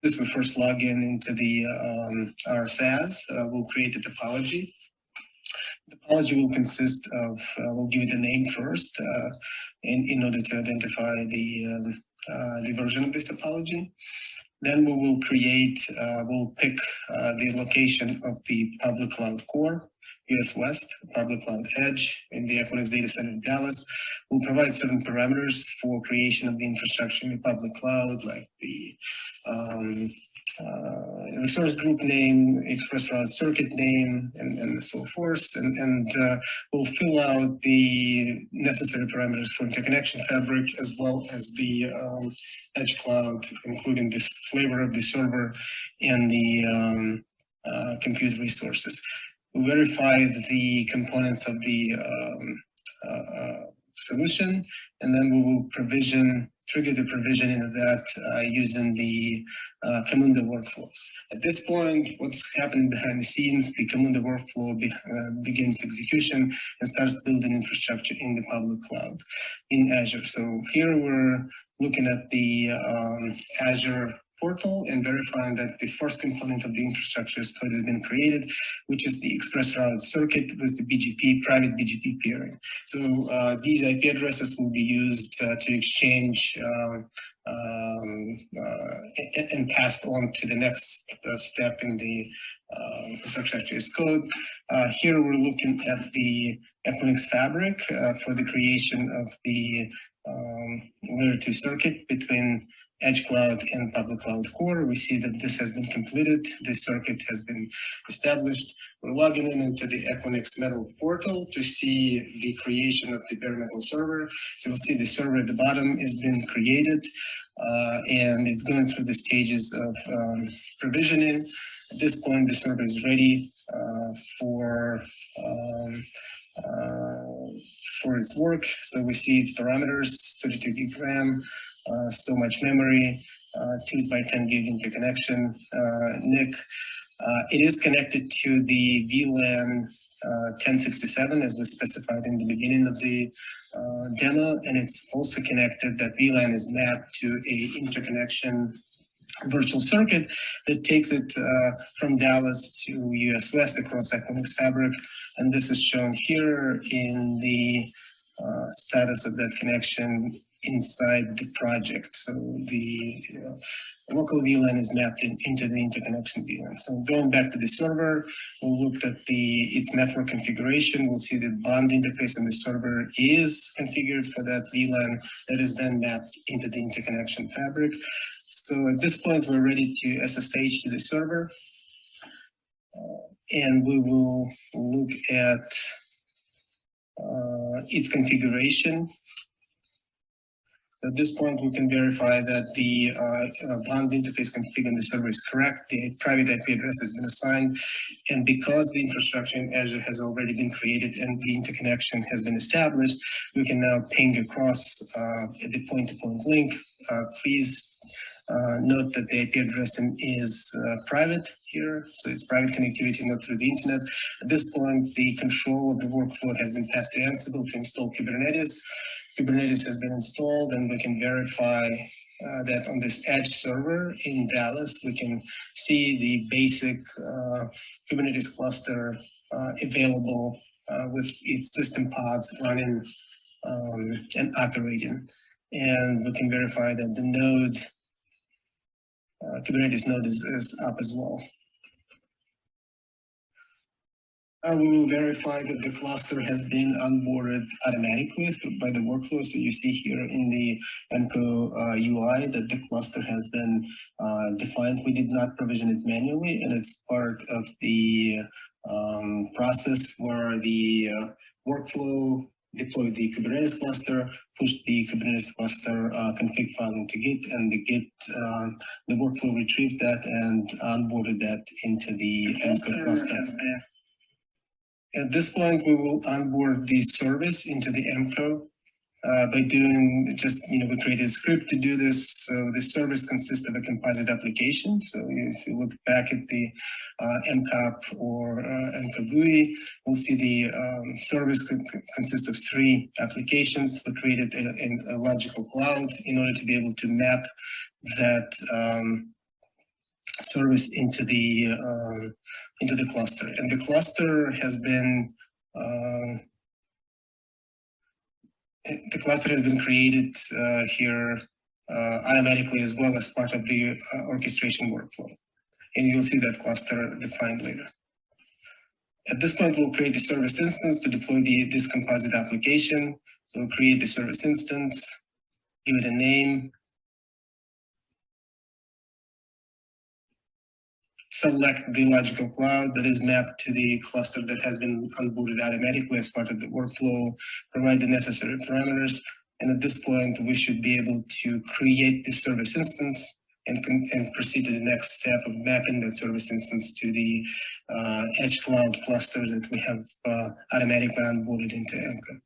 this, we first log in into the our SaaS. We'll create a topology. The topology will consist of, we'll give it a name first in order to identify the version of this topology. Then we will create, we'll pick the location of the public cloud core, US West, public cloud edge in the Equinix data center in Dallas. We'll provide certain parameters for creation of the infrastructure in the public cloud, like the resource group name, express route circuit name, and so forth. And we'll fill out the necessary parameters for interconnection fabric, as well as the edge cloud, including this flavor of the server and the compute resources. We'll verify the components of the solution, and then we will trigger the provisioning of that using the Camunda workflows. At this point, what's happening behind the scenes, the Camunda workflow begins execution and starts building infrastructure in the public cloud in Azure. So here we're looking at the Azure portal and verifying that the first component of the infrastructure has been created, which is the express route circuit with the BGP, private BGP peering. So these IP addresses will be used to exchange and passed on to the next step in the infrastructure as code. Here we're looking at the Equinix Fabric for the creation of the layer 2 circuit between edge cloud and public cloud core. We see that this has been completed. This circuit has been established. We're logging in into the Equinix Metal portal to see the creation of the bare metal server. So we'll see the server at the bottom has been created, and it's going through the stages of provisioning. At this point, the server is ready for its work. So we see its parameters: 32 gig RAM, so much memory, 2 by 10 gig interconnection, NIC. It is connected to the VLAN 1067 as was specified in the beginning of the demo, and it's also connected, that VLAN is mapped to a interconnection virtual circuit that takes it from Dallas to US West across Equinix Fabric, and this is shown here in the status of that connection inside the project. So the local VLAN is mapped into the interconnection VLAN. So going back to the server, we'll look at its network configuration. We'll see the bond interface on the server is configured for that VLAN that is then mapped into the interconnection fabric. So at this point, we're ready to SSH to the server, and we will look at its configuration. So at this point, we can verify that the bond interface config on the server is correct. The private IP address has been assigned. And because the infrastructure in Azure has already been created and the interconnection has been established, we can now ping across at the point-to-point link. Please note that the IP address is private here, so it's private connectivity, not through the internet. At this point, the control of the workflow has been passed to Ansible to install Kubernetes. Kubernetes has been installed, and we can verify that on this edge server in Dallas, we can see the basic Kubernetes cluster available with its system pods running and operating. And we can verify that the node, Kubernetes node is up as well. We will verify that the cluster has been onboarded automatically by the workflow. So you see here in the EMCO UI that the cluster has been defined. We did not provision it manually, and it's part of the process where the workflow deployed the Kubernetes cluster, pushed the Kubernetes cluster config file into Git, and the workflow retrieved that and onboarded that into the EMCO cluster. At this point, we will onboard the service into the EMCO by doing we created a script to do this. So the service consists of a composite application. So if you look back at the MCOP or EMCO GUI, we'll see the service consists of 3 applications. We created a logical cloud in order to be able to map that service into the cluster, and the cluster has been created here automatically as well as part of the orchestration workflow, and you'll see that cluster defined later. At this point, we'll create the service instance to deploy this composite application. So we'll create the service instance, give it a name, select the logical cloud that is mapped to the cluster that has been onboarded automatically as part of the workflow, provide the necessary parameters. And at this point, we should be able to create the service instance and proceed to the next step of mapping that service instance to the Edge Cloud cluster that we have automatically onboarded into EMCO.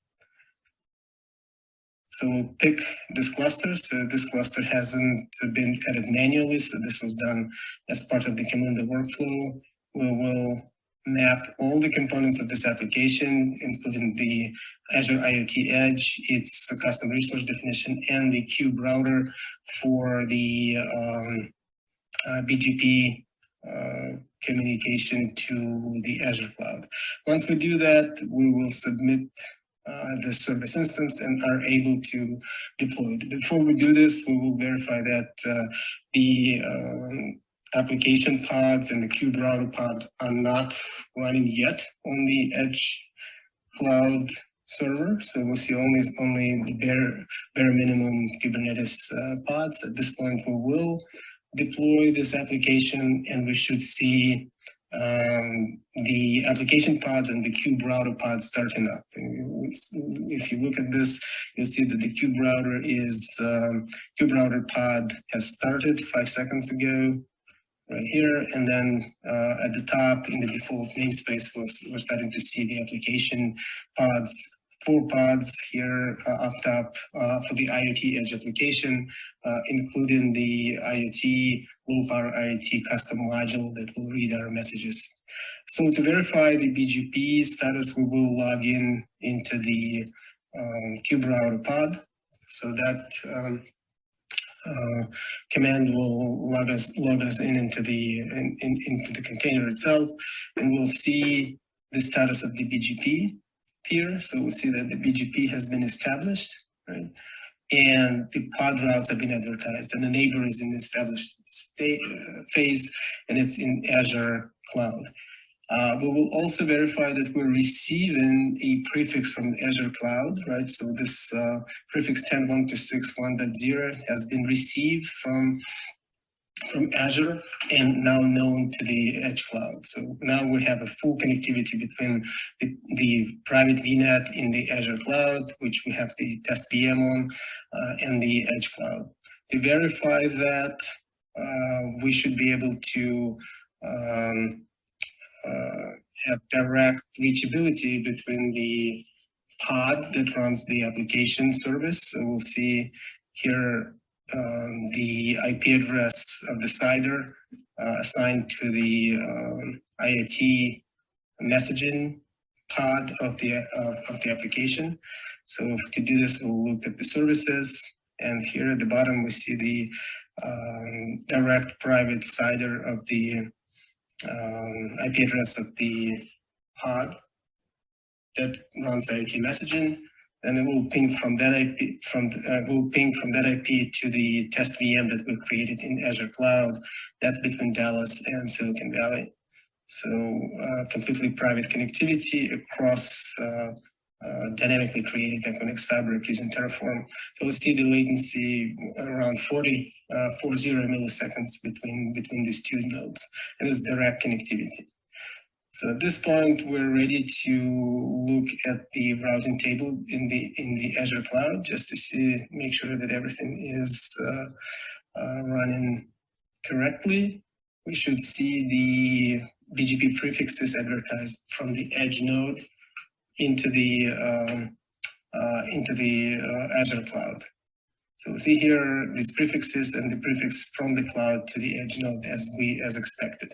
So we'll pick this cluster. So this cluster hasn't been added manually, so this was done as part of the Camunda workflow. We will map all the components of this application, including the Azure IoT Edge, its custom resource definition, and the Cube router for the BGP communication to the Azure Cloud. Once we do that, we will submit the service instance and are able to deploy it. Before we do this, we will verify that the application pods and the Cube router pod are not running yet on the Edge Cloud server. So we'll see only the bare minimum Kubernetes pods. At this point, we will deploy this application, and we should see the application pods and the Cube router pods starting up. If you look at this, you'll see that the Cube router pod has started 5 seconds ago, right here, and then at the top in the default namespace we're starting to see the application pods, 4 pods here up top for the IoT Edge application, including the IoT low power IoT custom module that will read our messages. So to verify the BGP status, we will log into the Cube router pod. So that command will log us into the container itself, and we'll see the status of the BGP here. So we'll see that the BGP has been established, right? And the pod routes have been advertised, and the neighbor is in the established phase, and it's in Azure Cloud. We will also verify that we're receiving a prefix from Azure Cloud, right? So this prefix 10.126.1.0 has been received from Azure and now known to the Edge Cloud. So now we have a full connectivity between the private VNET in the Azure Cloud, which we have the test VM on, and the Edge Cloud. To verify that, we should be able to have direct reachability between the pod that runs the application service. So we'll see here the IP address of the CIDR assigned to the IoT messaging pod of the application. So to do this, we'll look at the services, and here at the bottom we see the direct private CIDR of the IP address of the pod that runs IoT messaging. And it will ping from that IP to the test VM that we created in Azure Cloud. That's between Dallas and Silicon Valley. So completely private connectivity across dynamically created Equinix Fabric using Terraform. So we'll see the latency around 40 milliseconds between these two nodes, and it's direct connectivity. So at this point, we're ready to look at the routing table in the Azure Cloud, just to make sure that everything is running correctly. We should see the BGP prefixes advertised from the Edge node into the Azure Cloud. So we'll see here these prefixes and the prefix from the cloud to the Edge node as expected.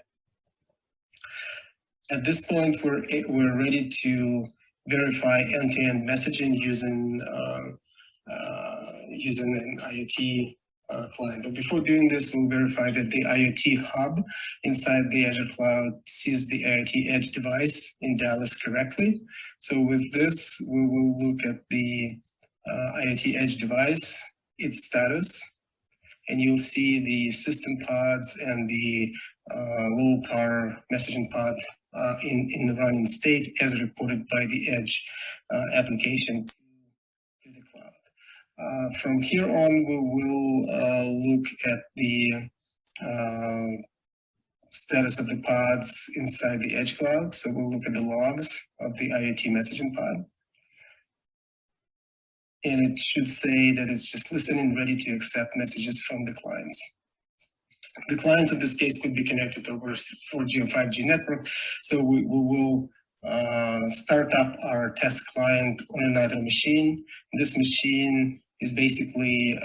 At this point, we're ready to verify end-to-end messaging using an IoT client. But before doing this, we'll verify that the IoT Hub inside the Azure Cloud sees the IoT Edge device in Dallas correctly. So with this, we will look at the IoT Edge device, its status, and you'll see the system pods and the low power messaging pod in the running state as reported by the Edge application to the cloud. From here on, we will look at the status of the pods inside the Edge Cloud. So we'll look at the logs of the IoT messaging pod. And it should say that it's just listening, ready to accept messages from the clients. The clients in this case could be connected over 4G or 5G network. So we will start up our test client on another machine. This machine is basically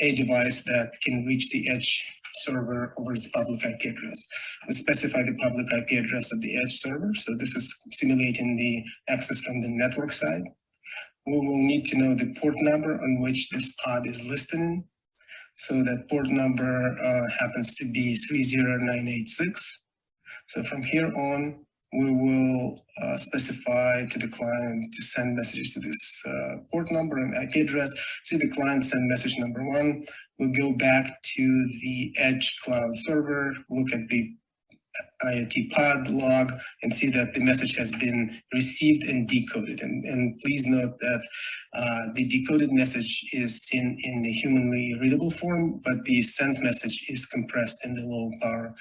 a device that can reach the Edge server over its public IP address. We specify the public IP address of the Edge server. So this is simulating the access from the network side. We will need to know the port number on which this pod is listening. So that port number happens to be 30986. So from here on, we will specify to the client to send messages to this port number and IP address. See the client send message number 1. We'll go back to the Edge Cloud server, look at the IoT pod log, and see that the message has been received and decoded. And please note that the decoded message is seen in the humanly readable form, but the sent message is compressed in the low power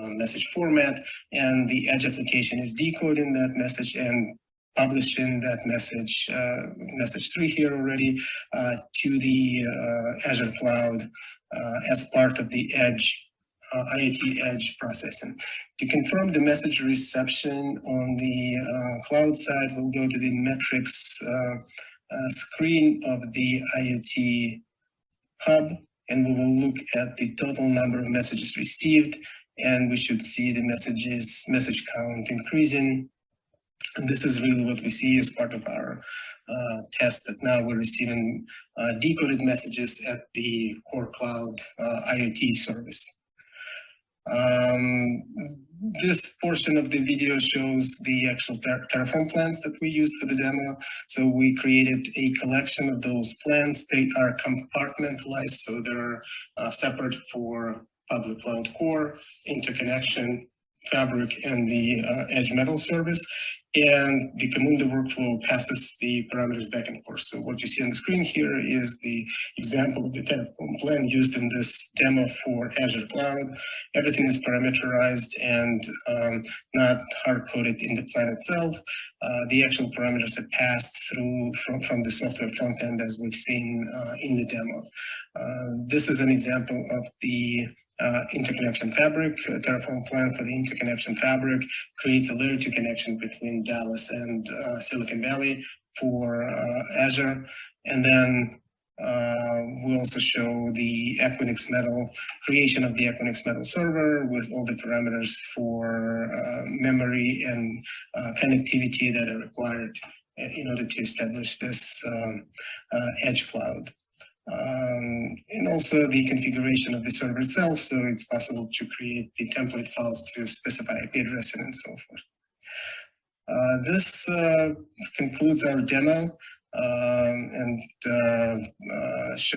message format, and the Edge application is decoding that message and publishing that message, message 3 here already, to the Azure Cloud as part of the Edge IoT Edge processing. To confirm the message reception on the cloud side, we'll go to the metrics screen of the IoT Hub, and we will look at the total number of messages received, and we should see the message count increasing. And this is really what we see as part of our test, that now we're receiving decoded messages at the core cloud IoT service. This portion of the video shows the actual Terraform plans that we used for the demo. So we created a collection of those plans. They are compartmentalized, so they're separate for public cloud core, interconnection, Fabric, and the Edge Metal service. And the Camunda workflow passes the parameters back and forth. So what you see on the screen here is the example of the Terraform plan used in this demo for Azure Cloud. Everything is parameterized and not hard-coded in the plan itself. The actual parameters are passed through from the software front end, as we've seen in the demo. This is an example of the Interconnection Fabric. Terraform plan for the Interconnection Fabric creates a layer 2 connection between Dallas and Silicon Valley for Azure. And then we also show the Equinix Metal, creation of the Equinix Metal server with all the parameters for memory and connectivity that are required in order to establish this Edge Cloud. And also the configuration of the server itself, so it's possible to create the template files to specify IP addressing and so forth. This concludes our demo and shows